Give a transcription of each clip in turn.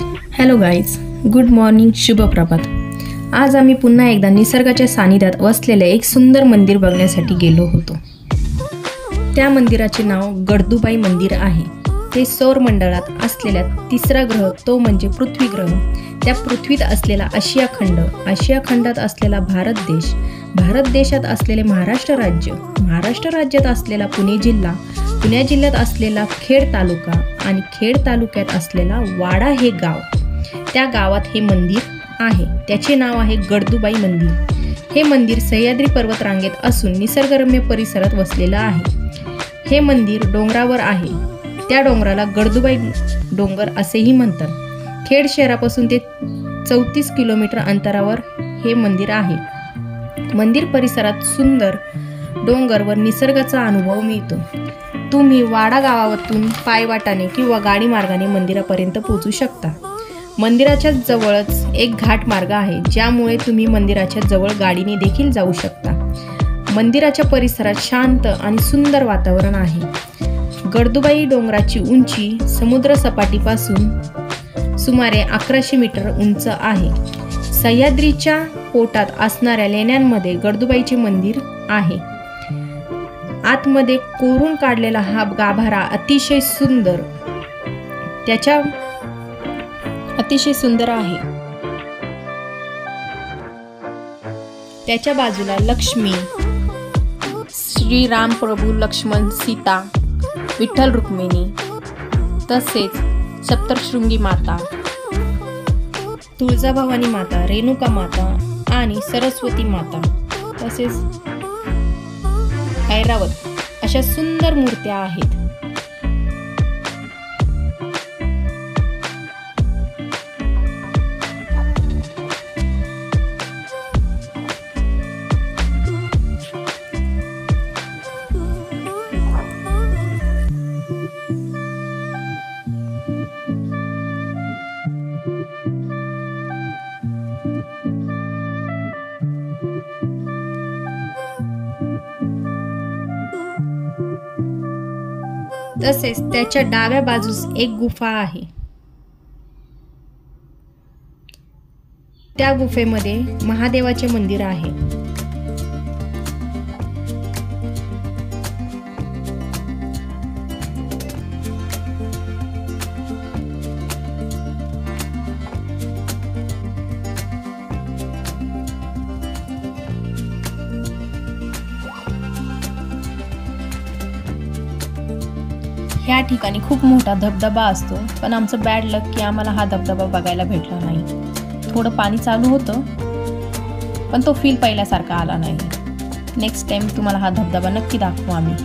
Hello guys, good morning, शुभ प्रभात। आज आम्ही पुन्हा एकदा निसर्गाच्या सानिध्यात वसलेले एक सुंदर मंदिर बघण्यासाठी गेलो होतो। त्या मंदिराचे नाव गडदुबाई मंदिर आहे। ते सौर मंडळात असलेला तिसरा ग्रह तो म्हणजे पृथ्वी ग्रह। त्या पृथ्वीत असलेला आशिया खंड, आशिया खंडात असलेला भारत देश, भारत देशात असलेले महाराष्ट्र राज्य, महाराष्ट्र राज्यात असलेला पुणे जिल्हा, पुणे जिल्ह्यात असलेला खेड तालुका आणि खेड तालुक्यात असलेला वाडा हे गाव। त्या गावात हे मंदिर आहे। त्याचे नाव आहे गडदुबाई मंदिर। हे मंदिर सह्याद्री पर्वत रांगेत असून निसर्गरम्य परिसरात वसलेलं आहे। हे मंदिर डोंगरावर आहे। त्या डोंगराला गडदुबाई डोंगर असेही म्हणतात। खेड शहरापासून ते 34 किलोमीटर अंतरावर हे मंदिर आहे। मंदिर परिसरात सुंदर डोंगरावर निसर्गाचा अनुभव मिळतो। तुम्ही वाडा गावातून पायवाटाने किंवा गाडी मार्गाने मंदिरापर्यंत पोहोचू शकता। मंदिराच्या जवळच एक घाट मार्ग आहे, ज्यामुळे तुम्ही मंदिराच्या जवळ गाडीने देखील जाऊ शकता। मंदिराच्या परिसरात शांत आणि सुंदर वातावरण आहे। गडदुबाई डोंगराची उंची समुद्र सपाटीपासून सुमारे 1100 मीटर उंच आहे। सह्याद्रीच्या पोटात असणाऱ्या लेण्यांमध्ये गडदुबाईचे मंदिर आहे। आतमध्ये कोरून काढलेला हा गाभारा अतिशय सुंदर आहे। त्याच्या बाजूला लक्ष्मी, श्रीराम प्रभू, लक्ष्मण, सीता, विठ्ठल रुक्मिणी, तसेच सप्तशृंगी माता, तुळजाभवानी माता, रेणुका माता आणि सरस्वती माता, तसेच ऐरावत अशा सुंदर मूर्त्या आहेत। तसेच त्याच्या डाव्या बाजूस एक गुफा आहे। त्या गुफेमध्ये महादेवाचे मंदिर आहे। या ठिकाणी खूप मोठा धबधबा असतो, पण आमचं बॅड लक की आम्हाला हा धबधबा बघायला भेटला नाही। थोडं पाणी चालू होतं, पण तो फील पहिल्यासारखा आला नाही। नेक्स्ट टाइम तुम्हाला हा धबधबा नक्की दाखवू आम्ही।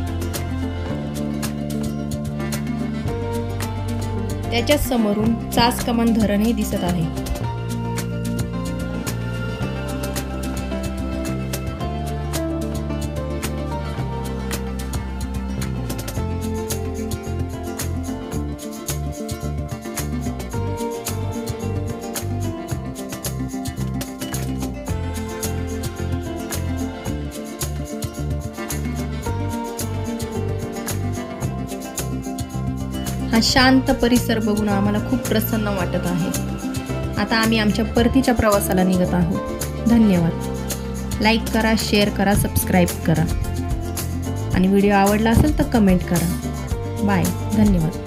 त्याच्या समोरून चास कमान धरणही दिसत आहे। हा शांत परिसर बघून आम्हाला खूप प्रसन्न वाटत आहे। आता आम्ही आमच्या परतीच्या प्रवासाला निघत आहोत। धन्यवाद। लाईक करा, शेअर करा, सबस्क्राईब करा आणि व्हिडिओ आवडला असेल तर कमेंट करा। बाय, धन्यवाद।